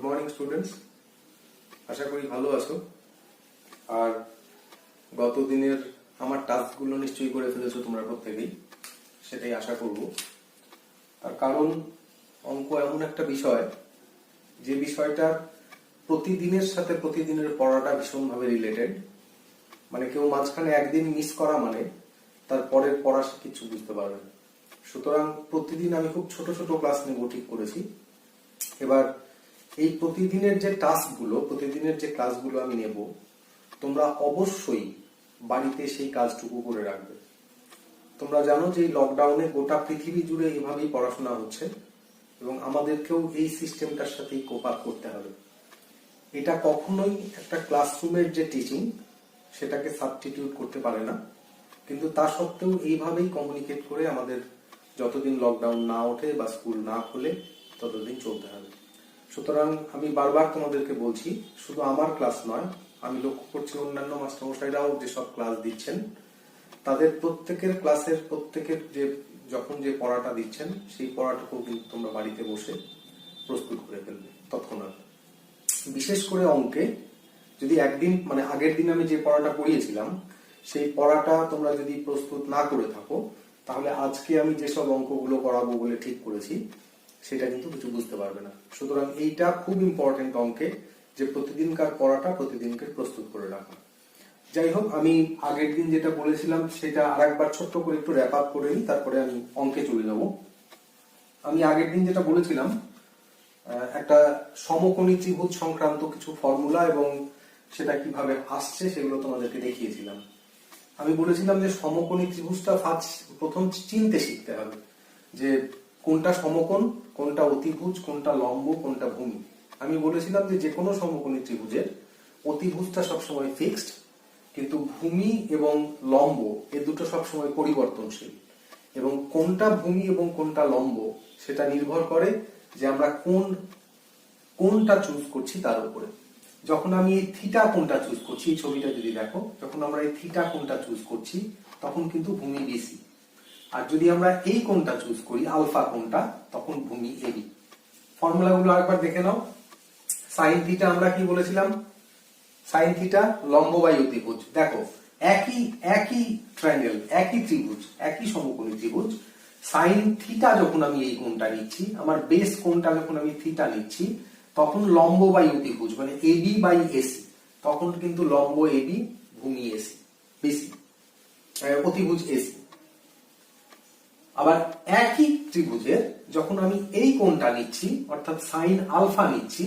Morning students, আশা করি ভালো আছো। আর গত দিনের আমার টাস্কগুলো নিশ্চয়ই করে ফেলেছো তোমরা প্রত্যেকেই, সেটাই আশা করব। তার কারণ অঙ্ক এমন একটা বিষয়, যে বিষয়টা প্রতিদিনের সাথে প্রতিদিনের পড়াটা ভীষণভাবে রিলেটেড। মানে কেউ মাঝখানে একদিন মিস করা মানে তার পরের পড়া সে কিছু বুঝতে পারবে না। সুতরাং প্রতিদিন আমি খুব ছোট ছোট ক্লাস নেব ঠিক করেছি। এবার এই প্রতিদিনের যে টাস্কগুলো, প্রতিদিনের যে ক্লাসগুলো আমি নেব, তোমরা অবশ্যই বাড়িতে সেই কাজটুকু করে রাখবে। তোমরা জানো যে এই লকডাউনে গোটা পৃথিবী জুড়ে এভাবেই পড়াশোনা হচ্ছে এবং আমাদেরকেও এই সিস্টেমটার সাথেই কোপ আপ করতে হবে। এটা কখনোই একটা ক্লাসরুমের যে টিচিং সেটাকে সাবস্টিটিউট করতে পারে না, কিন্তু তা সত্ত্বেও এইভাবেই কমিউনিকেট করে আমাদের যতদিন লকডাউন না ওঠে বা স্কুল না খোলে ততদিন চলতে হবে। সুতরাং আমি বারবার তোমাদেরকে বলছি, শুধু আমার ক্লাস নয়, আমি লক্ষ্য করছি অন্যান্য মাস্টারমশাইরাও যেসব ক্লাস দিচ্ছেন তাদের প্রত্যেকের ক্লাসের প্রত্যেকের যে যখন যে পড়াটা দিচ্ছেন সেই পড়াটাকেও কিন্তু তোমরা বাড়িতে বসে প্রস্তুত করে ফেলবে তৎক্ষণাৎ। বিশেষ করে অঙ্কে যদি একদিন মানে আগের দিন আমি যে পড়াটা পড়িয়েছিলাম সেই পড়াটা তোমরা যদি প্রস্তুত না করে থাকো, তাহলে আজকে আমি যেসব অঙ্কগুলো করাবো বলে ঠিক করেছি সেটা কিন্তু কিছু বুঝতে পারবে না। সুতরাং এইটা খুব ইম্পর্টেন্ট অঙ্কে, যে প্রতিদিনকার পড়াটা প্রতিদিনকে প্রস্তুত করে রাখা। যাই হোক, আমি আগের দিন যেটা বলেছিলাম সেটা আরেকবার ছোট্ট করে একটু র্যাপ আপ করে নিই, তারপরে আমি অঙ্কে চলে যাব। আমি আগের দিন যেটা বলেছিলাম, একটা সমকোণী ত্রিভুজ সংক্রান্ত কিছু ফর্মুলা এবং সেটা কিভাবে আসছে সেগুলো তোমাদেরকে দেখিয়েছিলাম। আমি বলেছিলাম যে সমকোণী ত্রিভুজটা প্রথম চিনতে শিখতে হবে, যে কোনটা সমকোণ, কোনটা অতিভুজ, কোনটা লম্ব, কোনটা ভূমি। আমি বলেছিলাম যে কোনো সমকোণী ত্রিভুজের অতিভুজটা সবসময় ফিক্সড, কিন্তু ভূমি এবং লম্ব এ দুটো সবসময় পরিবর্তনশীল। এবং কোনটা ভূমি এবং কোনটা লম্ব সেটা নির্ভর করে যে আমরা কোনটা চুজ করছি তার উপরে। যখন আমি এই থিটা কোনটা চুজ করছি, এই ছবিটা যদি দেখো, যখন আমরা এই থিটা কোনটা চুজ করছি তখন কিন্তু ভূমি বিসি। আর যদি আমরা এই কোনটা চুজ করি, আলফা কোনটা, তখন ভূমি এবি। ফর্মুলাগুলো আরেকবার দেখে নাও। সাইন থিটা আমরা কি বলেছিলাম? সাইন থিটা লম্ব বাই অতিভুজ। দেখো একই ট্রায়াঙ্গেল, একই ত্রিভুজ, একই সমকোণী ত্রিভুজ। সাইন থিটা যখন আমি এই কোণটা নিচ্ছি, আমার বেস কোণটা যখন আমি থিটা নিচ্ছি, তখন লম্ব বাই অতিভুজ মানে এবি বাই এসি, তখন কিন্তু লম্ব এবি, ভূমি এসি, বিসি, অতিভুজ এসি। আবার একই ত্রিভুজের যখন আমি এই কোণটা নিচ্ছি অর্থাৎ সাইন আলফা নিচ্ছি,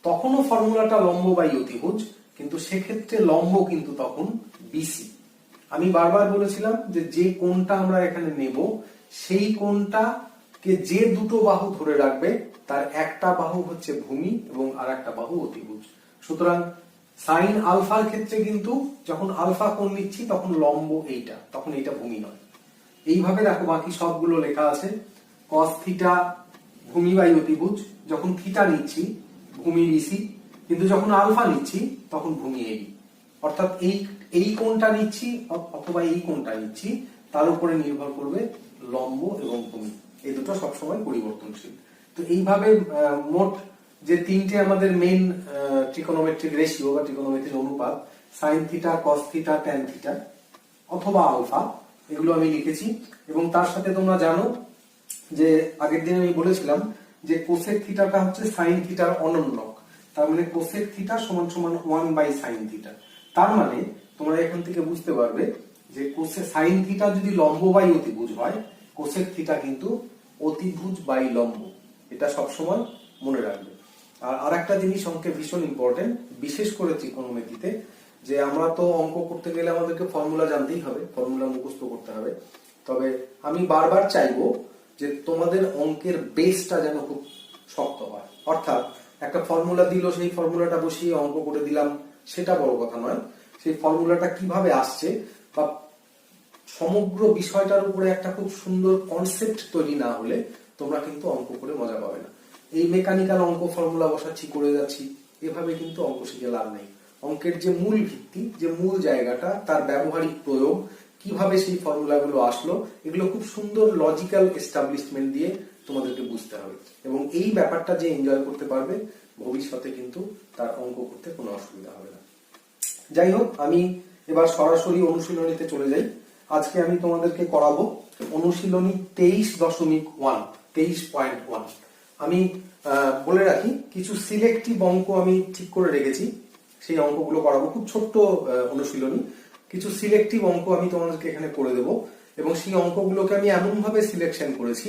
তখনও ফর্মুলাটা লম্ব বাই অতিভুজ, কিন্তু সেক্ষেত্রে লম্ব কিন্তু তখন বিসি। আমি বারবার বলেছিলাম যে কোণটা আমরা এখানে নেব সেই কোণটাকে যে দুটো বাহু ধরে রাখবে তার একটা বাহু হচ্ছে ভূমি এবং আর একটা বাহু অতিভুজ। সুতরাং সাইন আলফার ক্ষেত্রে কিন্তু যখন আলফা কোণ নিচ্ছি তখন লম্ব এইটা, তখন এইটা ভূমি নয়। এইভাবে দেখো বাকি সবগুলো লেখা আছে। কস থিটা ভূমি বাই অতিভুজ, যখন থিটা নিচ্ছি ভূমি বিসি, কিন্তু যখন আলফা নিচ্ছি তখন ভূমি এবি। অর্থাৎ এই কোণটা নিচ্ছি অথবা এই কোণটা নিচ্ছি তার উপরে নির্ভর করবে লম্ব এবং ভূমি, এই দুটো সবসময় পরিবর্তনশীল। তো এইভাবে মোট যে তিনটে আমাদের মেইন ট্রিকোনোমেট্রিক রেশিও বা ট্রিকোনোমেট্রিক অনুপাত, sine theta, cos theta, tan theta অথবা আলফা, এগুলো আমি লিখেছি। এবং তার সাথে তোমরা জানো যে আগের দিন আমি বলেছিলাম যে কোসেক থিটাটা হচ্ছে সাইন থিটার অনন্যক। তার মানে কোসেক থিটা সমান সমান 1 বাই সাইন থিটা। তার মানে তোমরা এখান থেকে বুঝতে পারবে যে কোসেক সাইন থিটা যদি লম্ব বাই অতিভুজ হয়, কোসেক থিটা কিন্তু অতিভুজ বাই লম্ব। এটা সবসময় মনে রাখবে। আর আরেকটা জিনিস অঙ্কে ভীষণ ইম্পর্টেন্ট, বিশেষ করে ত্রিকোণমিতিতে, যে আমরা তো অঙ্ক করতে গেলে আমাদেরকে ফর্মুলা জানতেই হবে, ফর্মুলা মুখস্থ করতে হবে। তবে আমি বারবার চাইবো যে তোমাদের অঙ্কের বেসটা যেন খুব শক্ত হয়। অর্থাৎ একটা ফর্মুলা দিল, সেই ফর্মুলাটা বসিয়ে অঙ্ক করে দিলাম, সেটা বড় কথা নয়। সেই ফর্মুলাটা কিভাবে আসছে বা সমগ্র বিষয়টার উপরে একটা খুব সুন্দর কনসেপ্ট তৈরি না হলে তোমরা কিন্তু অঙ্ক করে মজা পাবে না। এই মেকানিক্যাল অঙ্ক ফর্মুলা বসাচ্ছি, করে যাচ্ছি, এভাবে কিন্তু অঙ্ক শিখে লাভ নেই। অঙ্কের যে মূল ভিত্তি, যে মূল জায়গাটা, তার ব্যবহারিক প্রয়োগ, কিভাবে সেই ফর্মুলাগুলো আসলো, এগুলো খুব সুন্দর লজিক্যাল এস্টাবলিশমেন্ট দিয়ে তোমাদেরকে বুঝতে হবে। এবং এই ব্যাপারটা যে এনজয় করতে পারবে, ভবিষ্যতে কিন্তু তার অঙ্ক করতে কোনো অসুবিধা হবে না। যাই হোক, আমি এবার সরাসরি অনুশীলনীতে চলে যাই। আজকে আমি তোমাদেরকে করাবো অনুশীলনী 23.1। আমি বলে রাখি, কিছু সিলেক্টিভ অঙ্ক আমি ঠিক করে রেখেছি, সেই অঙ্কগুলো করাবো। খুব ছোট্ট অনুশীলনী, কিছু সিলেক্টিভ অঙ্ক আমি তোমাদেরকে এখানে করে দেবো, এবং সেই অঙ্কগুলোকে আমি এমন ভাবে সিলেকশন করেছি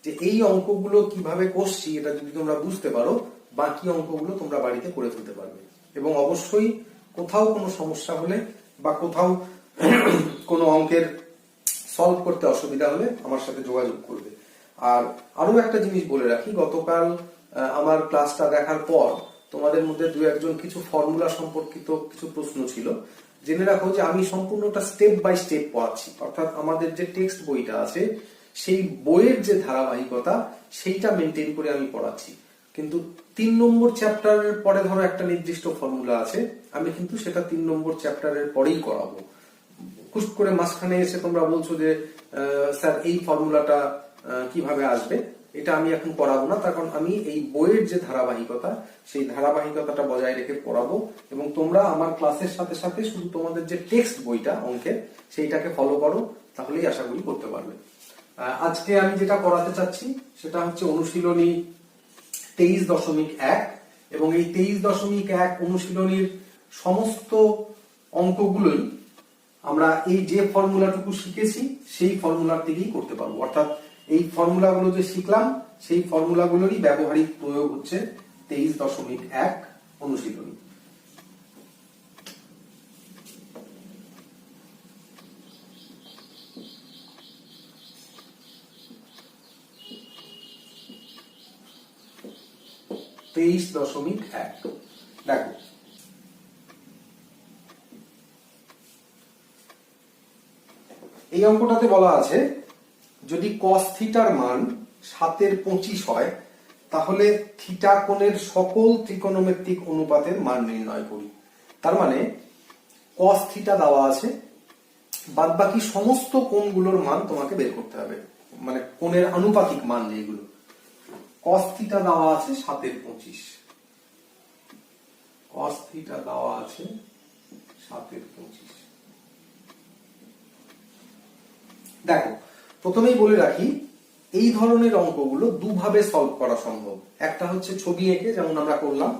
যে এই অঙ্কগুলো কিভাবে করছি এটা যদি তোমরা বুঝতে পারো, বাকি অঙ্কগুলো তোমরা বাড়িতে করে ফেলতে পারবে। এবং অবশ্যই কোথাও কোনো সমস্যা হলে বা কোথাও কোনো অঙ্কের সলভ করতে অসুবিধা হলে আমার সাথে যোগাযোগ করবে। আর আরো একটা জিনিস বলে রাখি, গতকাল আমার ক্লাসটা দেখার পর তোমাদের মধ্যে দু একজন কিছু ফর্মুলা সম্পর্কিত কিছু প্রশ্ন ছিল। জেনে রাখো যে আমি সম্পূর্ণটা স্টেপ বাই স্টেপ পড়াচ্ছি, অর্থাৎ আমাদের যে টেক্সট বইটা আছে সেই বইয়ের যে ধারাবাহিকতা সেইটা মেনটেন করে আমি পড়াচ্ছি। কিন্তু 3 নম্বর চ্যাপ্টারের পরে ধরো একটা নির্দিষ্ট ফর্মুলা আছে, আমি কিন্তু সেটা 3 নম্বর চ্যাপ্টারের পরেই করাবো। খুশ করে মাঝখানে এসে তোমরা বলছো যে স্যার এই ফর্মুলাটা কিভাবে আসবে, এটা আমি এখন পড়াবো না। তার কারণ আমি এই বইয়ের যে ধারাবাহিকতা সেই ধারাবাহিকতাটা বজায় রেখে পড়াবো, এবং তোমরা আমার ক্লাসের সাথে সাথে শুধু তোমাদের যে টেক্সট বইটা অঙ্কের সেইটাকে ফলো করো, তাহলেই আশা করি করতে পারবে। আজকে আমি যেটা করাতে চাচ্ছি সেটা হচ্ছে অনুশীলনী 23.1, এবং এই 23.1 অনুশীলনীর সমস্ত অঙ্কগুলোই আমরা এই যে ফর্মুলাটুকু শিখেছি সেই ফর্মুলার থেকেই করতে পারবো। অর্থাৎ এই ফর্মুলাগুলো যে শিখলাম সেই ফর্মুলাগুলোরই ব্যবহারিক প্রয়োগ হচ্ছে 23.1 অনুশীলনী। দেখো, এই অঙ্কটাতে বলা আছে যদি cos থিটার মান 7/25 হয় তাহলে থিটা কোণের সকল ত্রিকোণমিতিক অনুপাতের মান নির্ণয় করি। তার মানে cos থিটা দেওয়া আছে, বাদ বাকি সমস্ত কোণগুলোর মান তোমাকে বের করতে হবে, মানে কোণের আনুপাতিক মান যেগুলো। cos থিটা দেওয়া আছে 7/25, cos থিটা দেওয়া আছে 7/25। দেখো, প্রথমেই বলে রাখি এই ধরনের অঙ্কগুলো দুভাবে সলভ করা সম্ভব। একটা হচ্ছে ছবি এঁকে যেমন আমরা করলাম,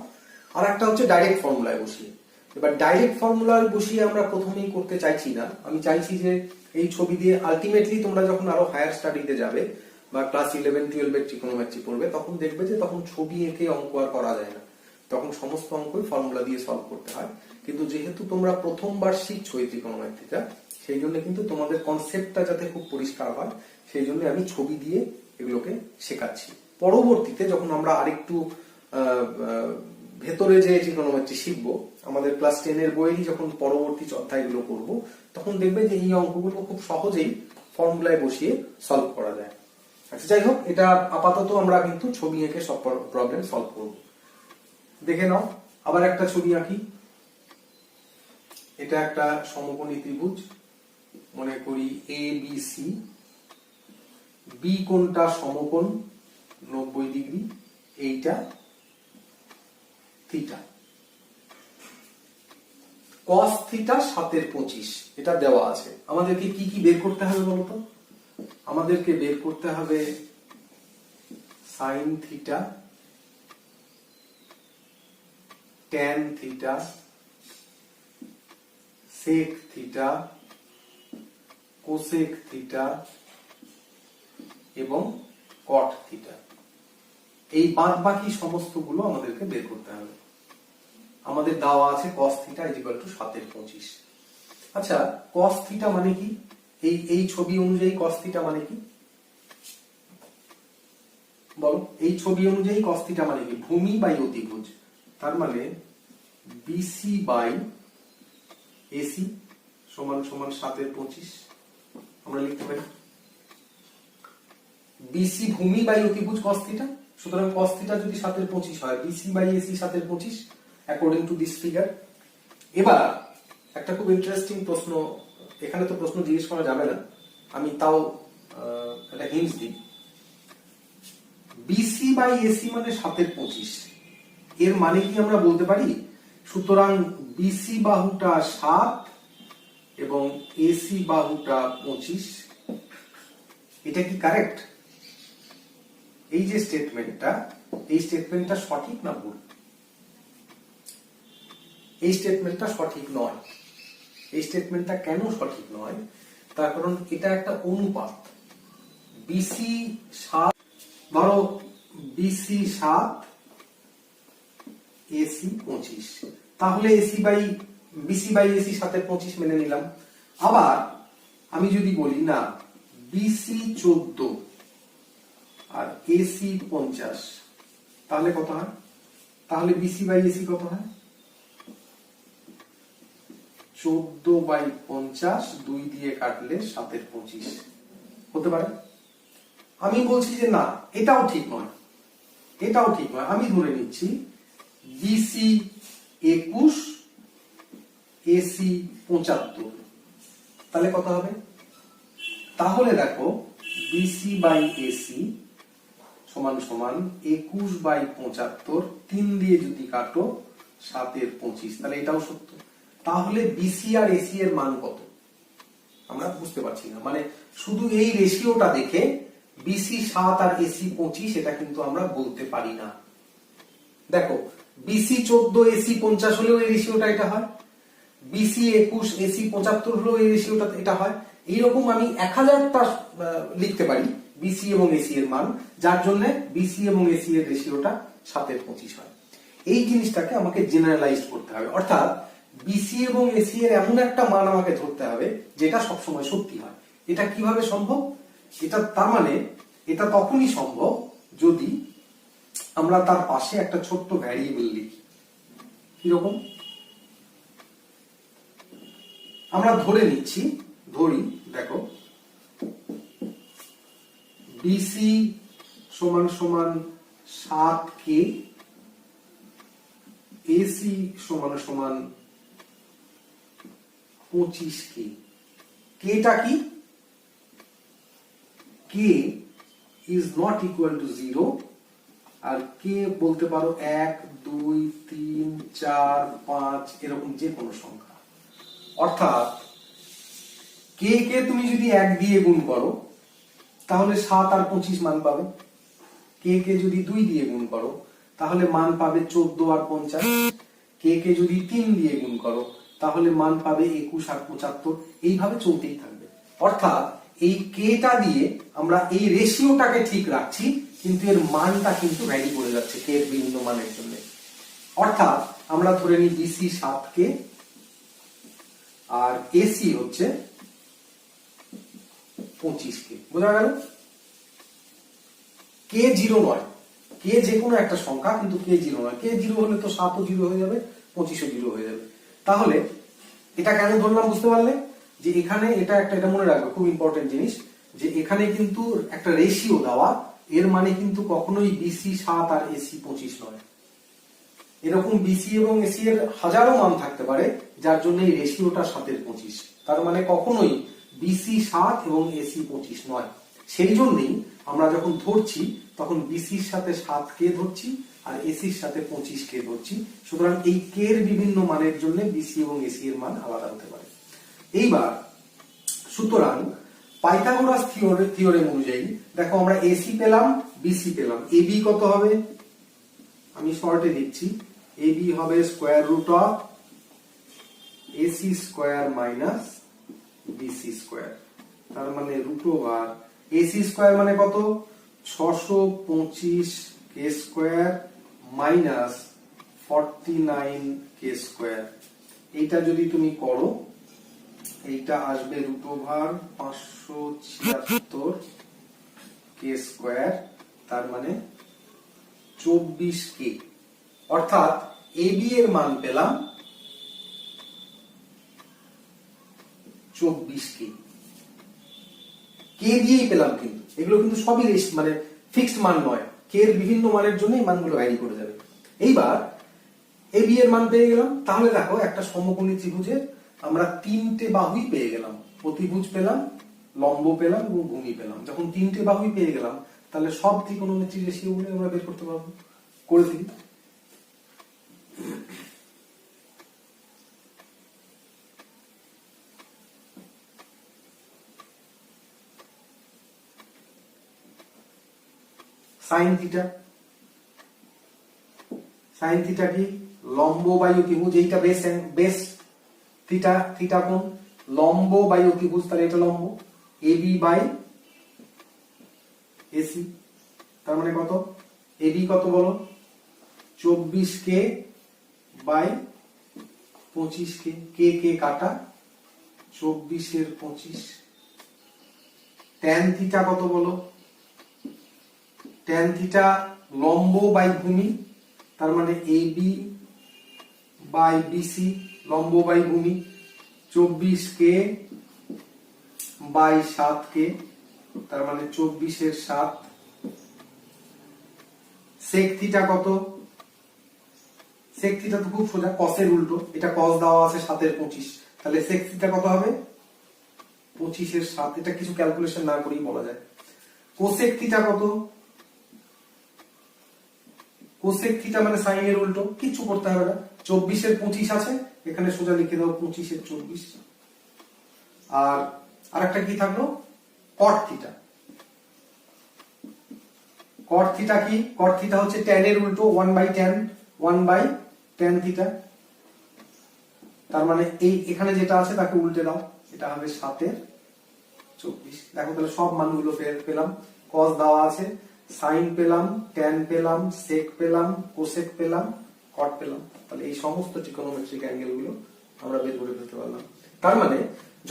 আর একটা হচ্ছে ডাইরেক্ট ফর্মুলায় বসিয়ে। এবার ডাইরেক্ট ফর্মুলায় বসিয়ে আমরা প্রথমেই করতে চাইছি না, আমি চাইছি যে এই ছবি দিয়ে আলটিমেটলি তোমরা যখন আরো হায়ার স্টাডিতে যাবে বা ক্লাস 11-12 এর ট্রিকোনোমেট্রি পড়বে, তখন দেখবে যে তখন ছবি এঁকে অঙ্ক আর করা যায় না, তখন সমস্ত অঙ্কই ফর্মুলা দিয়ে সলভ করতে হয়। কিন্তু যেহেতু তোমরা প্রথমবার শিখছো এই ট্রিকোনোমেট্রিটা, সেই জন্য কিন্তু তোমাদের কনসেপ্টটা যাতে খুব পরিষ্কার হয় সেই জন্য আমি ছবি দিয়ে এগুলোকে শেখাচ্ছি। পরবর্তীতে যখন আমরা আরেকটু ভেতরে যে ট্রিকোনোমেট্রি শিখবো, আমাদের ক্লাস 10 এর বইয়েরই যখন পরবর্তী অধ্যায়গুলো করব, তখন দেখবে যে এই অঙ্কগুলো খুব সহজেই ফর্মুলায় বসিয়ে সলভ করা যায়। আচ্ছা, যাই হোক, এটা আপাতত আমরা কিন্তু ছবি এঁকে সব প্রবলেম সলভ করব। দেখে নাও, আবার একটা ছবি আঁকি। এটা একটা সমকোণী ত্রিভুজ, মনে করি ABC, বি কোণটা সমকোণ 90 ডিগ্রি, এইটা থিটা। cos থিটা 7/25 এটা দেওয়া আছে। আমাদেরকে কি কি বের করতে হবে বলতো? আমাদেরকে বের করতে হবে sin theta, tan theta, sec theta, cosec theta এবং cot থিটা। এই বাদ বাকি সমস্তগুলো আমাদেরকে বের করতে হবে। আমাদের দেওয়া আছে cos থিটা = 7/25। আচ্ছা, cos থিটা মানে কি? এই ছবি অনুযায়ী cos থিটা মানে কি বলো? এই ছবি অনুযায়ী cos থিটা মানে কি? ভূমি বাই অতিভুজ। তার মানে BC বাই AC সমান সমান 7/25 আমরা লিখতে পারি। BC ভূমি বাই অতিভুজ cos থিটা, সুতরাং cos থিটা যদি 7/25 হয়, BC by AC 7/25 according to this figure. এবার একটা খুব ইন্টারেস্টিং প্রশ্ন, এখানে তো প্রশ্ন জিজ্ঞেস করা যাবে না, আমি তাও একটা হিন্টস দিই। BC বাই AC মানে 7/25, এর মানে কি আমরা বলতে পারি সুতরাং বিসি বাহুটা 7 এবং এসি বাহুটা 25, এটা কি কারেক্ট? এই যে স্টেটমেন্টটা, এই স্টেটমেন্টটা সঠিক না ভুল? এই স্টেটমেন্টটা সঠিক নয়। এই স্টেটমেন্টটা কেন সঠিক নয়? তার কারণ এটা একটা অনুপাত। বিসি 7, ধরো বিসি 7 এসি 25, তাহলে বিসি বাই এসি 7 25 মেনে নিলাম। আবার আমি যদি বলি না বিসি 14 আর এসি 50, তাহলে কত হয়? তাহলে বিসি বাই এসি কত হয়? 14/50, 2 দিয়ে কাটলে 7/25 হতে পারে। আমি বলছি যে না, এটাও ঠিক নয়, এটাও ঠিক নয়। আমি ধরে নিচ্ছি বিসি 21 এসি 75, তাহলে কত হবে? তাহলে দেখো বিসি বাই এসি সমান সমান 21/75, 3 দিয়ে যদি কাটো 7/25, তাহলে এটাও সত্য। তাহলে বিসি আর এসি এর মান কত আমরা বুঝতে পারছি না। মানে শুধু এই রেশিওটা দেখে বিসি 7 আর এসি 25 এটা কিন্তু আমরা বলতে পারি না। দেখো বিসি 14 এসি 50 হলেও এই রেশিওটা এটা হয়, বিসি 21 এসি 75 হলেও এই রেশিওটা এটা হয়। এইরকম আমি 1000টা লিখতে পারি বিসি এবং এসি এর মান, যার জন্য বিসি এবং এসি এর রেশিওটা 7/25 হয়। এই জিনিসটাকে আমাকে জেনারেলাইজ করতে হবে, অর্থাৎ বিসি এবং এসি এর এমন একটা মান আমাকে ধরতে হবে যেটা সবসময় সত্যি হয়। এটা কিভাবে সম্ভব? এটা তার মানে এটা তখনই সম্ভব যদি আমরা তার পাশে একটা ছোট্ট ভ্যারিয়েবল লিখি। কিরকম? আমরা ধরে নিচ্ছি, ধরি, দেখো বিসি সমান সমান 7k, এসি সমান সমান 25k। কেটা কি? k is not equal to 0, আর কে বলতে পারো 1 2 3 4 5 এরকম যে কোনো সংখ্যা। অর্থাৎ কে কে তুমি যদি 1 দিয়ে গুণ করো তাহলে 7 আর 25 মান পাবে। কে কে যদি 2 দিয়ে গুণ করো তাহলে মান পাবে 14 আর 50। কে কে যদি 3 দিয়ে গুণ করো তাহলে মান পাবে 21 আর 75। এইভাবে চলতেই থাকবে। অর্থাৎ এই কেটা দিয়ে আমরা এই রেশিওটাকে ঠিক রাখছি, কিন্তু এর মানটা কিন্তু ভ্যারি করে যাচ্ছে কে এর বিভিন্ন মানের জন্য। অর্থাৎ আমরা ধরে নিই বিসি 7k আর এসি হচ্ছে 25k। বোঝা গেল? কে 0 নয়, কে যে কোনো একটা সংখ্যা, কিন্তু কে 0 নয়। কে 0 হলে তো 7ও 0 হয়ে যাবে, 25ও 0 হয়ে যাবে। তাহলে এটা কেন ধরলাম বুঝতে পারলে? যে এখানে এটা মনে রাখবে, খুব ইম্পর্টেন্ট জিনিস, যে এখানে কিন্তু একটা রেশিও দেওয়া, এর মানে কিন্তু কখনোই বিসি 7 আর এসি 25 নয়। এরকম বিসি এবং এসি এর হাজারো মান থাকতে পারে, যার জন্য এই রেশিওটা 7/25। তার মানে কখনোই বিসি 7 এবং এসি 25 নয়। সেই জন্যই আমরা যখন ধরছি তখন বিসির সাথে 7k ধরছি আর এসির সাথে 25k ধরছি। সুতরাং এই k এর বিভিন্ন মানের জন্য বিসি এবং এসি এর মান আলাদা হতে পারে। এইবার সুতরাং পাইথাগোরাস থিওরেম অনুযায়ী দেখো আমরা এসি পেলাম, বিসি পেলাম। এবি কত হবে? আমি শর্টে দিচ্ছি, এবি হবে square root of AC square minus BC square. তার মানে রুট ওভার এসি স্কয়ার মানে কত? 625k square minus 49k square. এইটা যদি তুমি করো এইটা আসবে রুট ওভার 576k স্কয়ার, তার মানে 24k। অর্থাৎ এবি এর মান পেলাম 24k। কে দিয়েই পেলাম, কিন্তু এগুলো কিন্তু সবই মানে ফিক্সড মান নয়। কে এর বিভিন্ন মানের জন্য এই মানগুলো ভ্যারি করে যাবে। এইবার এবি এর মান পেয়ে গেলাম। তাহলে দেখো একটা সমকোণী ত্রিভুজের আমরা 3টে বাহুই পেয়ে গেলাম, প্রতিভুজ পেলাম, লম্ব পেলাম এবং ভূমি পেলাম। যখন 3টে বাহুই পেয়ে গেলাম তাহলে সব ত্রিকোণমিতিক রেশিওগুলো আমরা বের করতে পারবো। করে দিই, সাইন থিটা, সাইন থিটা কি লম্ব বাই অতিভুজ, এইটা বেস থিটা, থিটা কোণ লম্ব বাই অতিভুজ, তাহলে এটা লম্ব এবি বাই এসি, তার মানে কত এবি কত বলো 24K বাই 25K, কে কে কাটা 24 এর 25। ট্যান থিটা কত বলো, ট্যান থিটা লম্ব বাই ভূমি, তার মানে এবি বাই বিসি লম্ব বাই ভূমি 24K বাই 7K, তার মানে 24 এর 7। সেক থিটা কত, সেক থিটা তো খুব সোজা, কসের উল্টো, এটা কস দেওয়া আছে 7 এর 25, তাহলে সেক থিটা কত হবে 25 এর 7, এটা কিছু ক্যালকুলেশন না করেই বলা যায়। কোসেক থিটা কত, কোসেক থিটা মানে সাইন এর উল্টো, কিছু করতে হবে না, 24 এর 25 আছে, এখানে সোজা লিখে দাও 25 এর 24। আর আরেকটা কি থাকলো কট থিটা, কট থিটা কি, কট থিটা হচ্ছে ট্যান এর উল্টো 1/tan থিটা, তার মানে এই এখানে যেটা আছে তাকে উল্টে দাও, এটা হবে 7 এর 24। দেখো তাহলে সব মানগুলো পেলাম, কস দেওয়া আছে, সাইন পেলাম, ট্যান পেলাম, সেক পেলাম, কোসেক পেলাম, কট পেলাম, তাহলে এই সমস্ত ট্রিগোনোমেট্রিক অ্যাঙ্গেল গুলো আমরা বের করে ফেলতে পারলাম। তার মানে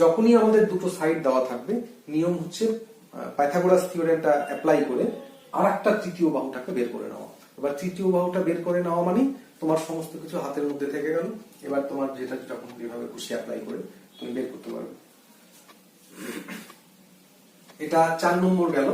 যখনই আমাদের দুটো সাইড দেওয়া থাকবে, নিয়ম হচ্ছে পাইথাগোরাস থিওরেমটা অ্যাপ্লাই করে আরেকটা তৃতীয় বাহুটাকে বের করে নেওয়া। এবার তৃতীয় বাহুটা বের করে নেওয়া মানে তোমার সমস্ত কিছু হাতের মধ্যে থেকে গেল, এবার তোমার যেটা যখন যেভাবে খুশি অ্যাপ্লাই করে তুমি বের করতে পারবে। এটা 4 নম্বর গেল।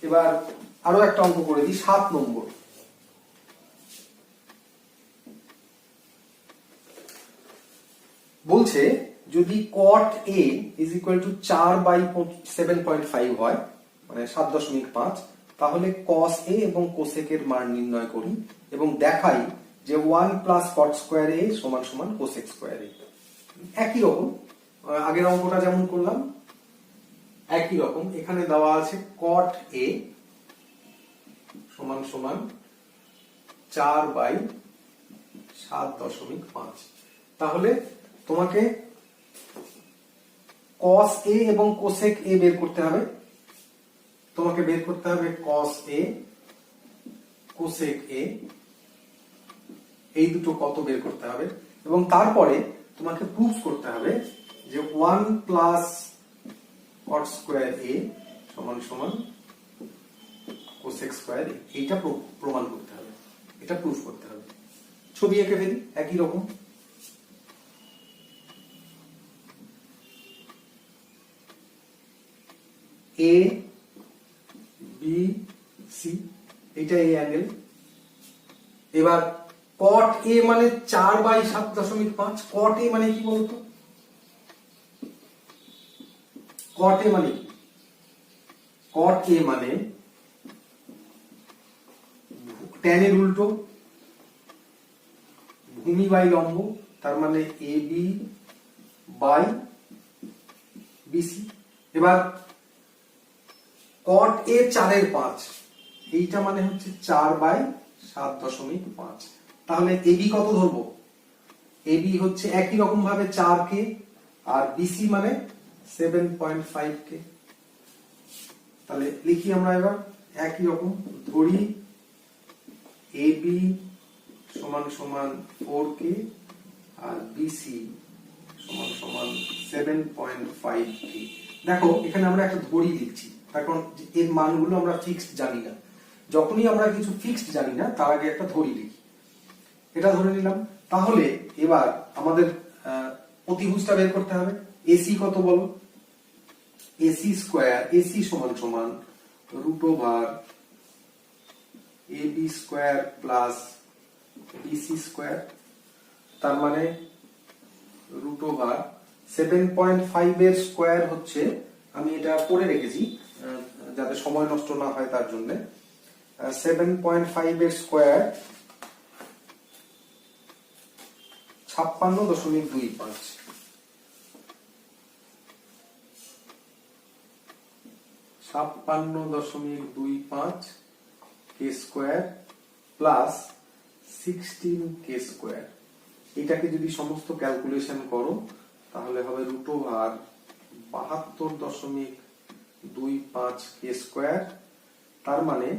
এবার আরো একটা অঙ্ক করে দিই, 7 নম্বর। বলছে যদি cot A is equal to 4/7.5 হয়, মানে 7.5, তাহলে cos A এবং cosec এর মান নির্ণয় করি এবং দেখাই যে 1 plus cot square A সমান সমান cosec square A। একই রকম আগের অঙ্কটা যেমন করলাম একই রকম, এখানে দেওয়া আছে cot A সমান সমান 4/7.5, তাহলে তোমাকে cos A এবং cosec A বের করতে হবে, তোমাকে বের করতে হবে cos A cosec A, এই দুটো কত বের করতে হবে, এবং তারপরে তোমাকে প্রুফ করতে হবে যে 1 plus cot square A সমান সমান cosec square A, এইটা প্রমাণ করতে হবে, এটা প্রুফ করতে হবে। ছবি এঁকে ফেলি একই রকম। A B C, এটা এই অ্যাঙ্গেল। এবার cot A মানে 4/7.5, cot A মানে কি বলতো, cot A মানে কি, cot A মানে tan এর উল্টো ভূমি বাই লম্ব, তার মানে AB বাই BC। এবার cot A 4 এর 5, এইটা মানে হচ্ছে 4/7.5, তাহলে AB কত ধরবো, AB হচ্ছে একই রকম ভাবে 4K আর BC মানে 7.5K। তাহলে লিখি আমরা এবার একই রকম, ধরি AB সমান সমান 4K আর BC সমান সমান 7.5K। দেখো এখানে আমরা একটা ধরি লিখছি, কারণ এর মানগুলো আমরা ফিক্সড জানি না, যখনই আমরা কিছু ফিক্সড জানি না তার আগে একটা ধরি লিখি, এটা ধরে নিলাম। তাহলে এবার আমাদের অতিভুজটা বের করতে হবে। AC কত বলো, AC স্কয়ার, AC সমান সমান √AB square plus BC square, তার মানে √7.5 এর স্কয়ার হচ্ছে, আমি এটা পড়ে রেখেছি যাতে সময় নষ্ট না হয় তার জন্য। 7.5 এর স্কোয়ার 56.25, 56.25 কে স্কোয়ার প্লাস 16 কে স্কোয়ার। এটাকে যদি সমস্ত ক্যালকুলেশন করো তাহলে হবে √72.25 কে স্কোয়ার, তার মানে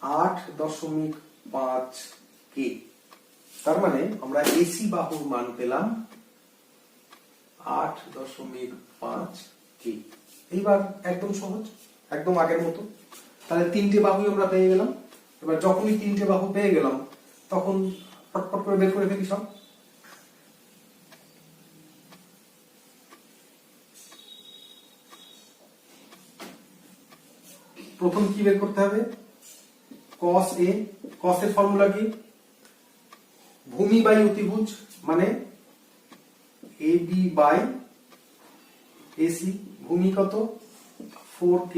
8.5 কে। তার মানে আমরা এসি বাহুর মান পেলাম 8.5 কে। এইবার একদম সহজ, একদম আগের মতো। তাহলে তিনটে বাহুই আমরা পেয়ে গেলাম। এবার যখনই তিনটে বাহু পেয়ে গেলাম তখন পটপট করে বের করে ফেলি সব। প্রথম কি বের করতে হবে? cos a। cos এর ফর্মুলা কি? ভূমি বাই অতিভুজ, মানে ab বাই ac। ভূমি কত? 4k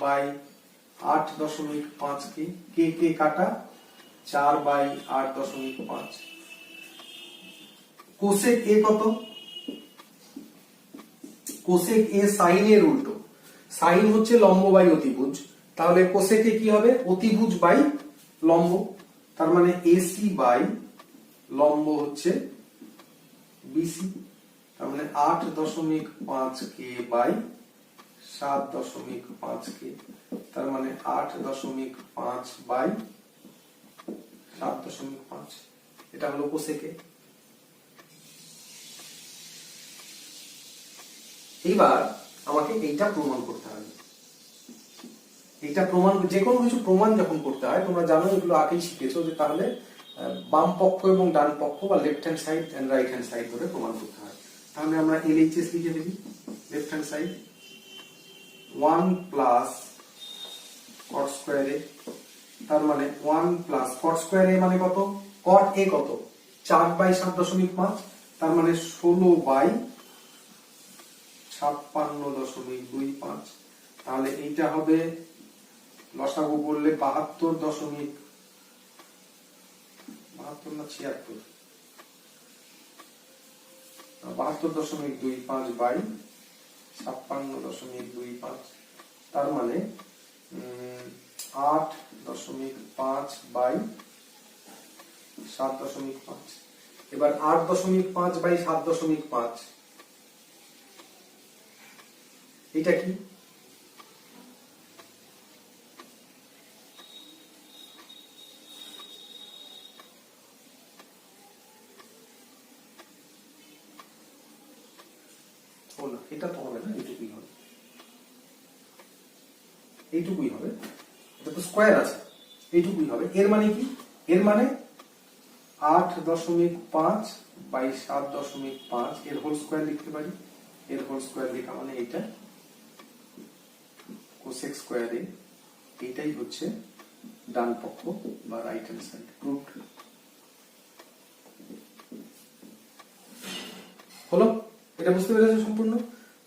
বাই 8.5 কে। কে কে কাটা, 4 বাই 8.5। কোসেক a কত? কোসেক a সাইন এর উল্টো। সাইন হচ্ছে লম্ব বাই অতিভুজ, তাহলে কোসেকে কি হবে? অতিভুজ বাই লম্ব। তার মানে এসি বাই লম্ব হচ্ছে বিসি। তার মানে 8.5 কে বাই 7.5 কে। তার মানে 8.5 বাই 7.5। এটা হলো কোসেকে। এইবার আমাকে এইটা প্রমাণ করতে হবে। এইটা প্রমাণ, যে কোনো কিছু প্রমাণ যখন করতে হয়, তোমরা জানো এগুলো আগেই শিখেছো, যে তাহলে বাম পক্ষ এবং ডান পক্ষ বা left hand side and right hand side ধরে প্রমাণ করতে হয়। তাহলে আমরা LHS লিখে দিবি। Left hand side 1 plus cot square a, তার মানে 1 প্লাস cot স্কয়ার a মানে কত? cot a কত? 4 বাই 7.5, তার মানে 16 বাই 56.25। তাহলে এইটা হবে লসাগু করলে 72 না 76, 72.25 বাই 56.25। তার মানে 8.5 বাই 7.5। এবার 8.5 বাই 7.5 এটা কি? এটা তো হবে না, এইটুকুই হবে, এইটুকুই হবে। এটা তো স্কোয়ার আছে, এইটুকুই হবে। এর মানে কি? এর মানে 8.5 বাই 7.5 এর হোল স্কোয়ার লিখতে পারি। এর হোল স্কোয়ার লেখা মানে এইটা কোসেক স্কোয়ারে, এইটাই হচ্ছে ডান পক্ষ বা রাইট হ্যান্ড সাইড। প্রুভড হলো। এটা বুঝতে পেরেছো সম্পূর্ণ?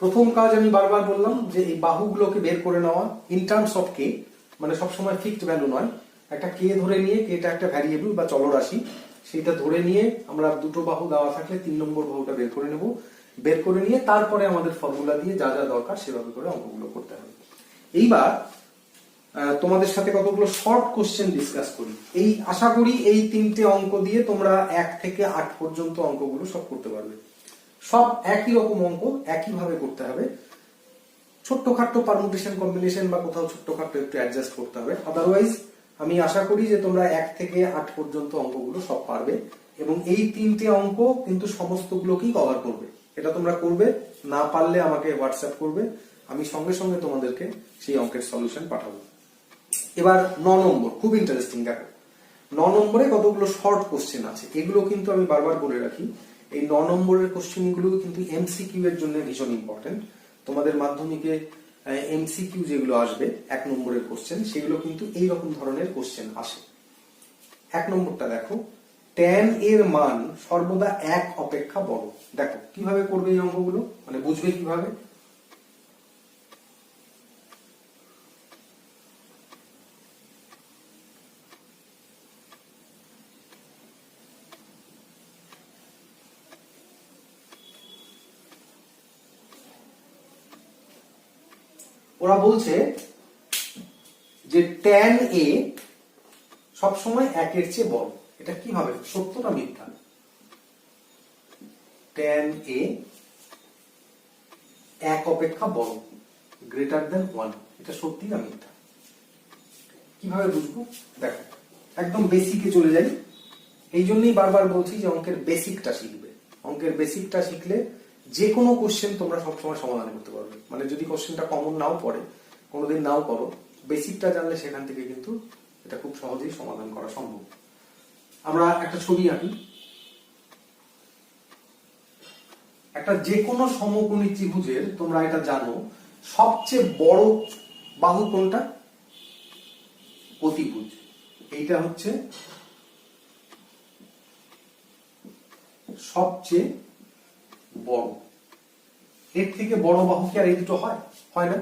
প্রথম কাজ আমি বারবার বললাম যে এই বাহুগুলোকে বের করে নেওয়া ইন টার্মস অফ কে, মানে সবসময় ফিক্সড ভ্যালু নয়, একটা কে ধরে নিয়ে, কে এটা একটা ভ্যারিয়েবল বা চলরাশি, সেটা ধরে নিয়ে আমরা দুটো বাহু দেওয়া থাকলে 3 নম্বর বাহুটা বের করে নেব। বের করে নিয়ে তারপরে আমাদের ফর্মুলা দিয়ে যা যা দরকার সেভাবে করে অঙ্কগুলো করতে হবে। এইবার তোমাদের সাথে কতগুলো শর্ট কোশ্চেন ডিসকাস করি। এই আশা করি এই 3টে অঙ্ক দিয়ে তোমরা 1 থেকে 8 পর্যন্ত অঙ্কগুলো সব করতে পারবে। সব একই রকম অঙ্ক, একই ভাবে করতে হবে। ছোট্টখাট্টো পারমুটেশন কম্বিনেশন বা কোথাও ছোট্টখাট্টো একটু অ্যাডজাস্ট করতে হবে। আদারওয়াইজ আমি আশা করি যে তোমরা 1 থেকে 8 পর্যন্ত অঙ্কগুলো সব পারবে, এবং এই 3টে অঙ্ক কিন্তু সমস্তগুলোকেই কভার করবে। এটা তোমরা করবে, না পারলে আমাকে হোয়াটসঅ্যাপ করবে, আমি সঙ্গে সঙ্গে তোমাদেরকে সেই অঙ্কের সলিউশন পাঠাবো। এবার 9 নম্বর, খুব ইন্টারেস্টিং। দেখো 9 নম্বরে কতগুলো শর্ট কোশ্চেন আছে, এগুলো কিন্তু আমি বারবার বলে রাখি। এই 9 নম্বরের কোশ্চেন গুলো কিন্তু এমসিকিউ এর জন্য ভীষণ ইম্পর্টেন্ট। তোমাদের মাধ্যমিকে এমসিকিউ যেগুলো আসবে 1 নম্বরের কোশ্চেন, সেগুলো কিন্তু এই রকম ধরনের কোশ্চেন আসে। 1 নম্বরটা দেখো, tan এর মান সর্বদা 1 অপেক্ষা বড়। দেখো কিভাবে করবে এই অঙ্কগুলো, মানে বুঝবে কিভাবে। ওরা বলছে যে tan a সবসময় 1 এর চেয়ে বড়। এটা কিভাবে, সত্য না মিথ্যা? tan a 1 অপেক্ষা বড়, গ্রেটার দেন 1, এটা সত্যি না মিথ্যা? কিভাবে বুঝবো? দেখো, একদম বেসিকে চলে যাই। এই জন্যই বারবার বলছি যে অঙ্কের বেসিকটা শিখবে। অঙ্কের বেসিকটা শিখলে যে কোনো কোশ্চেন তোমরা সবসময় সমাধান করতে পারবে। মানে যদি কোশ্চেনটা কমন নাও পড়ে, কোনোদিন নাও করো, বেসিকটা জানলে সেখান থেকে কিন্তু এটা খুব সহজেই সমাধান করা সম্ভব। আমরা একটা ছবি আঁকি। একটা যে কোনো সমকোণী ত্রিভুজের, তোমরা এটা জানো, সবচেয়ে বড় বাহু কোনটা? অতিভুজ। এইটা হচ্ছে সবচেয়ে বড়। এর থেকে বড় বাহু কি আর এই দুটো হয়? হয় না।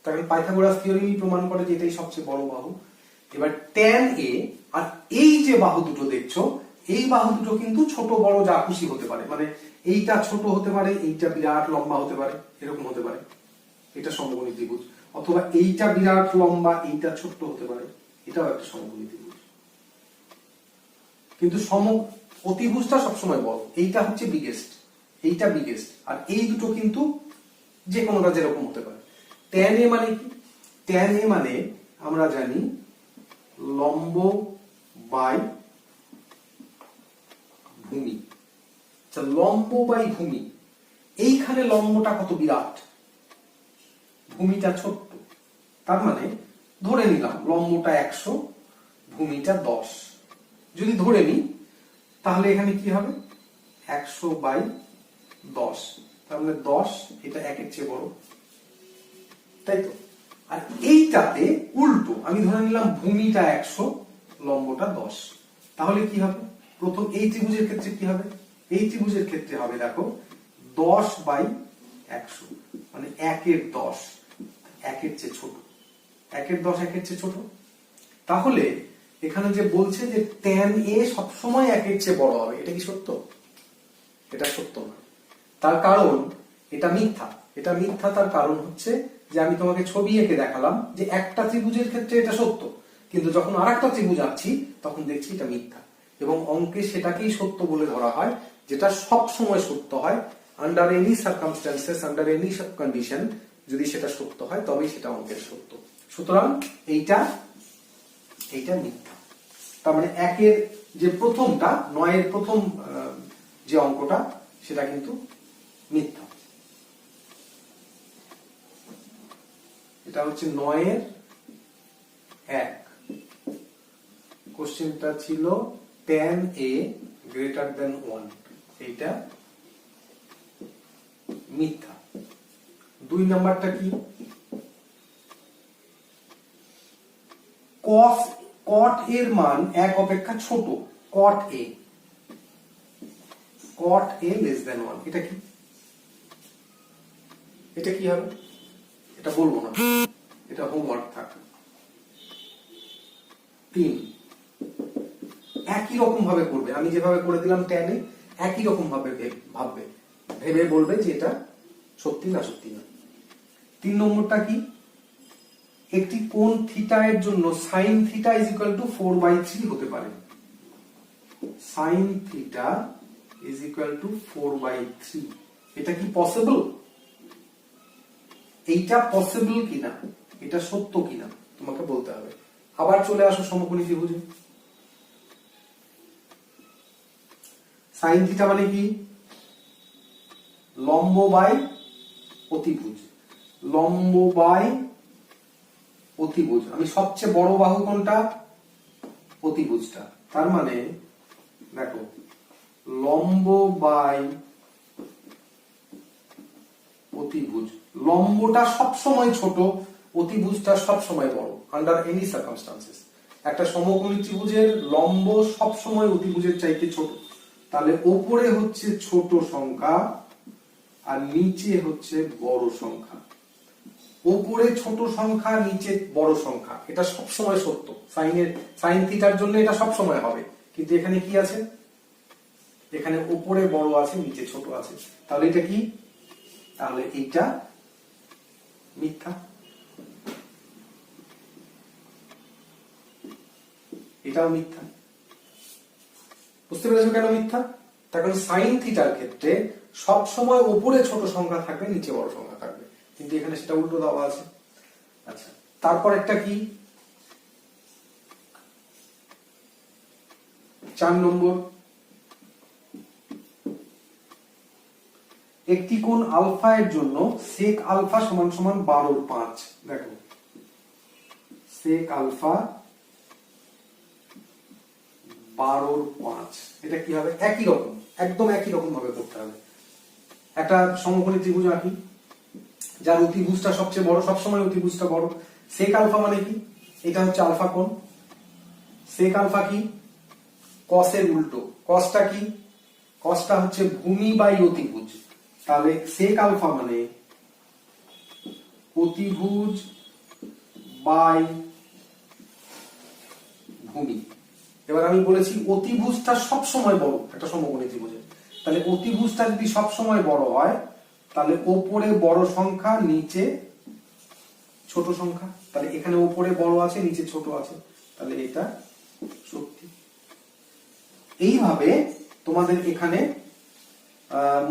তাহলে পাইথাগোরাস থিওরেম প্রমাণ করে যে এটাই সবচেয়ে বড় বাহু। এবার tan a আর এই যে বাহু দুটো দেখছো, এই বাহু দুটো কিন্তু ছোট বড় যা খুশি হতে পারে। মানে এইটা ছোট হতে পারে, এইটা বিরাট লম্বা হতে পারে, এরকম হতে পারে, এটা সমকোণী ত্রিভুজ। অথবা এইটা বিরাট লম্বা, এইটা ছোট্ট হতে পারে, এটাও একটা সমকোণী ত্রিভুজ। কিন্তু অতিভুজটা সবসময় বড়, এইটা হচ্ছে বিগেস্ট, এইটা বিগেস্ট, আর এই দুটো কিন্তু যে কোনোটা যেরকম হতে পারে। tan a মানে কি? tan a মানে আমরা জানি লম্ব বাই ভূমি। আচ্ছা, লম্ব বাই ভূমি, এইখানে লম্বটা কত বিরাট, ভূমিটা ছোট্ট। তার মানে ধরে নিলাম লম্বটা 100, ভূমিটা 10। যদি ধরে নিই তাহলে এখানে কি হবে? 100 বাই 10, তার মানে 10, এটা 1 এর চেয়ে বড়, তাই তো? আর এইটাতে উল্টো, আমি ধরে নিলাম ভূমিটা 100, লম্বটা 10, তাহলে কি হবে? প্রথম এই ত্রিভুজের ক্ষেত্রে কি হবে? এই ত্রিভুজের ক্ষেত্রে হবে, দেখো, 10 বাই 100, মানে 1 এর 10, 1 এর চেয়ে ছোট, 1 এর 10 1 এর চেয়ে ছোট। তাহলে এখানে যে বলছে যে tan a সবসময় 1 এর চেয়ে বড় হবে, এটা কি সত্য? এটা সত্য না। তার কারণ এটা মিথ্যা। এটা মিথ্যা তার কারণ হচ্ছে যে আমি তোমাকে ছবি এঁকে দেখালাম যে একটা ত্রিভুজের ক্ষেত্রে এটা সত্য, কিন্তু যখন আরেকটা ত্রিভুজ আঁকছি তখন দেখছি এটা মিথ্যা। এবং অঙ্কে সেটাকেই সত্য বলে ধরা হয়, যেটা সব সময় সত্য হয়। Under any circumstances, under any condition, যদি সেটা সত্য হয় তবেই সেটা অঙ্কের সত্য। সুতরাং এইটা মিথ্যা। তার মানে 1 এর যে প্রথমটা, 9 এর প্রথম যে অঙ্কটা, সেটা কিন্তু মিথ্যা। এটা হচ্ছে 9 এর 1। কোশ্চেনটা ছিল tan a গ্রেটার দেন 1, এইটা মিথ্যা। 2 নাম্বারটা কি? cot এর মান 1 অপেক্ষা ছোট, cot a less than 1, এটা কি? এটা কি হবে? এটা বলবো না, এটা হোমওয়ার্ক থাক। 3, একই রকম ভাবে করবে, আমি যেভাবে করে দিলাম tan a, একই রকম ভাবে ভাববে, ভেবে বলবে যে এটা সত্যি না সত্যি না। 3 নম্বরটা কি? একটি কোণ থিটা এর জন্য sin theta is equal to 4/3 হতে পারে। sin theta is equal to 4/3, এটা কি পসিবল? এইটা পসিবল কিনা, এটা সত্য কিনা তোমাকে বলতে হবে। আবার চলে আসো সমকোণী ত্রিভুজে। sin থিটা মানে কি? লম্ব বাই অতিভুজ, লম্ব বাই অতিভুজ। আমি সবচেয়ে বড় বাহু কোনটা? অতিভুজটা। তার মানে দেখো, লম্ব বাই অতিভুজ, লম্বটা সবসময় ছোট, অতিভুজটা সবসময় বড়, আন্ডার এনি সার্কামস্ট্যান্সেস। একটা সমকোণী ত্রিভুজের লম্ব সবসময় অতিভুজের চাইতে ছোট, তাহলে উপরে হচ্ছে ছোট সংখ্যা আর নিচে হচ্ছে বড় সংখ্যা। উপরে ছোট সংখ্যা, নিচে বড় সংখ্যা, এটা সবসময় সত্য। সাইন থিটার জন্য এটা সবসময় হবে। কিন্তু এখানে কি আছে? এখানে উপরে বড় আছে, নিচে ছোট আছে। তাহলে এটা কি? তাহলে এইটা মিথ্যা। এটাও মিথ্যা। বুঝতে পেরেছো কেন মিথ্যা? তার কারণ সাইন থিটার ক্ষেত্রে সব সময় উপরে ছোট সংখ্যা থাকবে, নিচে বড় সংখ্যা থাকবে, কিন্তু এখানে সেটা উল্টো দেওয়া আছে। আচ্ছা, তারপর একটা কি 4 নম্বর, একটি কোণ আলফা এর জন্য সেক আলফা সমান সমান 12/5। দেখো সেক আলফা 12/5, এটা কি হবে? একই রকম, একদম একই রকম ভাবে করতে হবে। একটা সমকোণী ত্রিভুজ আঁকি যার অতিভুজটা সবচেয়ে বড়, সবসময় অতিভুজটা বড়। সেক আলফা মানে কি? এটা হচ্ছে আলফা কোণ। সেক আলফা কি? কসের উল্টো। কসটা কি? কসটা হচ্ছে ভূমি বাই অতিভুজ। তাহলে সেক আলফা মানে অতিভুজ বাই ভূমি। এবার আমি বলেছি অতিভুজটা সব সময় বড় একটা সমকোণী ত্রিভুজে, তাহলে অতিভুজটা যদি সব সময় বড় হয় তাহলে ওপরে বড় সংখ্যা, নিচে ছোট সংখ্যা। তাহলে এখানে ওপরে বড় আছে, নিচে ছোট আছে, তাহলে এটা সত্যি। এইভাবে তোমাদের এখানে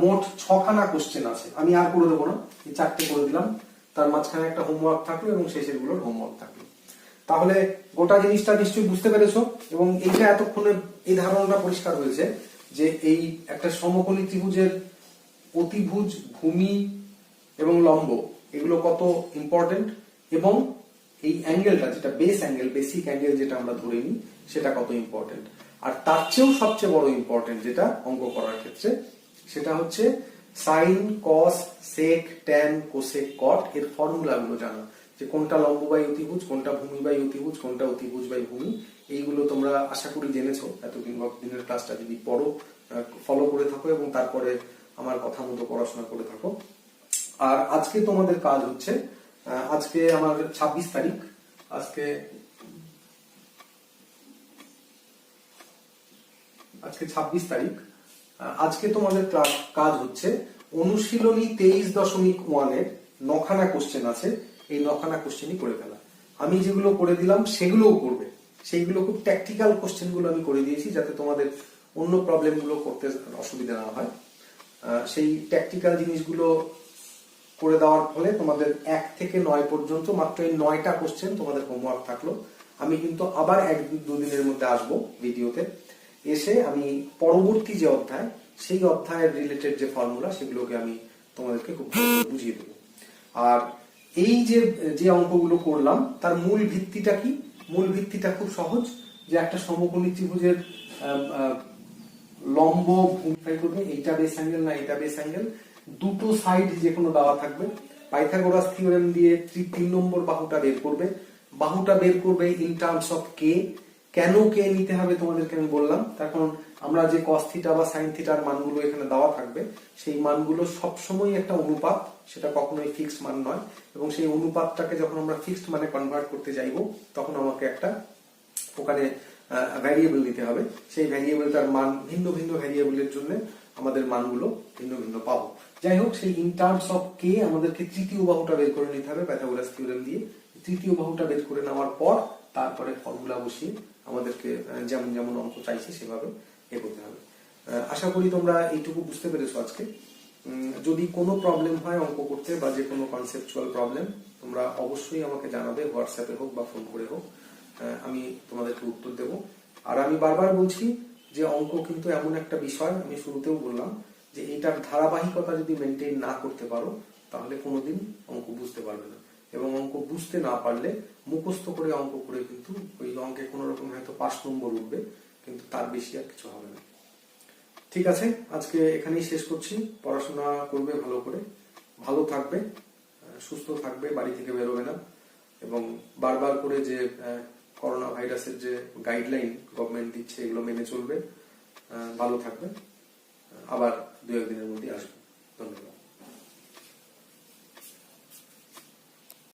মোট 6খানা কোশ্চেন আছে। আমি আর করে দেবো না, এই 4টে করে দিলাম, তার মাঝখানে একটা হোমওয়ার্ক থাকলো এবং শেষের গুলোর হোমওয়ার্ক থাকলো। তাহলে গোটা জিনিসটা নিশ্চয়ই বুঝতে পেরেছো, এবং এইটা এতক্ষণে এই ধারণাটা পরিষ্কার হয়েছে যে এই একটা সমকোণী ত্রিভুজের অতিভুজ, ভূমি এবং লম্ব এগুলো কত ইম্পর্টেন্ট, এবং এই অ্যাঙ্গেলটা যেটা বেস অ্যাঙ্গেল, বেসিক অ্যাঙ্গেল যেটা আমরা ধরে নিই সেটা কত ইম্পর্টেন্ট। আর তার চেয়েও সবচেয়ে বড় ইম্পর্টেন্ট যেটা অঙ্ক করার ক্ষেত্রে, সেটা হচ্ছে সাইন, কস, সেক, ট্যান, কোসেক, কট এর ফর্মুলাগুলো জানা, যে কোনটা লম্ব বাই অতিভুজ, কোনটা ভূমি বাই অতিভুজ, কোনটা অতিভুজ বাই ভূমি। এইগুলো তোমরা আশা করি জেনেছো এতদিন, দিনের ক্লাসটা যদি পড়ো, ফলো করে থাকো এবং তারপরে আমার কথা মতো পড়াশোনা করে থাকো। আর আজকে তোমাদের কাজ হচ্ছে, আজকে আমার 26 তারিখ, আজকে 26 তারিখ। আজকে তোমাদের কাজ হচ্ছে অনুশীলনী 23.1 এর 9খানা কোশ্চেন আছে, এই 9খানা কোশ্চেনই করে ফেলা। আমি যেগুলো করে দিলাম সেগুলোও করবে, সেইগুলো খুব ট্যাকটিক্যাল কোশ্চেন গুলো আমি করে দিয়েছি যাতে তোমাদের অন্য প্রবলেম গুলো করতে অসুবিধা না হয়। সেই ট্যাকটিক্যাল জিনিসগুলো করে দেওয়ার ফলে তোমাদের 1 থেকে 9 পর্যন্ত মাত্র এই 9টা কোশ্চেন তোমাদের হোমওয়ার্ক থাকলো। আমি কিন্তু আবার 1-2 দিনের মধ্যে আসবো ভিডিওতে, এসে আমি পরবর্তী যে অধ্যায়, সেই অধ্যায়ের রিলেটেড যে ফর্মুলা সেগুলোকে আমি তোমাদেরকে খুব বুঝিয়ে দেবো। আর এই যে অঙ্কগুলো করলাম তার মূল ভিত্তিটা কি? মূল ভিত্তিটা খুব সহজ, যে একটা সমকোণী ত্রিভুজের লম্ব ভূমিকায় করবে, এইটা বেস অ্যাঙ্গেল না এটা বেস অ্যাঙ্গেল, দুটো সাইড যে কোনো দেওয়া থাকবে, পাইথাগোরাস থিওরেম দিয়ে 3 নম্বর বাহুটা বের করবে। বাহুটা বের করবে ইন টার্মস অফ কে। কেন কে নিতে হবে তোমাদেরকে আমি বললাম, তার কারণ আমরা যে কস থিটা বা সাইন থিটার মানগুলো এখানে দেওয়া থাকবে, সেই মানগুলো সবসময় একটা অনুপাত, সেটা কখনোই ফিক্সড মান নয়, এবং সেই অনুপাতটাকে যখন আমরা ফিক্সড মানে কনভার্ট করতে যাইবো তখন আমাকে একটা ওখানে ভ্যারিয়েবল নিতে হবে। সেই ভ্যারিয়েবলটার মান ভিন্ন ভিন্ন ভ্যারিয়েবলের জন্য আমাদের মানগুলো ভিন্ন ভিন্ন পাবো। যাই হোক, সেই ইন টার্মস অফ কে আমাদেরকে তৃতীয় বাহুটা বের করে নিতে হবে পাইথাগোরাস থিওরেম দিয়ে। তৃতীয় বাহুটা বের করে নেওয়ার পর তারপরে ফর্মুলা বসিয়ে আমাদেরকে যেমন যেমন অঙ্ক চাইছে সেভাবে এগোতে হবে। আশা করি তোমরা এইটুকু বুঝতে পেরেছো আজকে। যদি কোনো প্রবলেম হয় অঙ্ক করতে বা যে কোনো কনসেপচুয়াল প্রবলেম, তোমরা অবশ্যই আমাকে জানাবে, হোয়াটসঅ্যাপে হোক বা ফোন করে হোক, আমি তোমাদেরকে উত্তর দেব। আর আমি বারবার বলছি যে অঙ্ক কিন্তু এমন একটা বিষয়, আমি শুরুতেও বললাম যে এটার ধারাবাহিকতা যদি মেনটেন না করতে পারো তাহলে কোনোদিন অঙ্ক বুঝতে পারবে না, এবং অঙ্ক বুঝতে না পারলে মুখস্থ করে অঙ্ক করে কিন্তু ওই অঙ্কে কোনো রকম হয়তো 5 নম্বর উঠবে, কিন্তু তার বেশি আর কিছু হবে না। ঠিক আছে, আজকে এখানেই শেষ করছি। পড়াশোনা করবে ভালো করে, ভালো থাকবে, সুস্থ থাকবে, বাড়ি থেকে বেরোবে না, এবং বারবার করে যে করোনা ভাইরাসের যে গাইডলাইন গভর্নমেন্ট দিচ্ছে এগুলো মেনে চলবে। ভালো থাকবে, আবার 2-1 দিনের মধ্যে আসবো। ধন্যবাদ।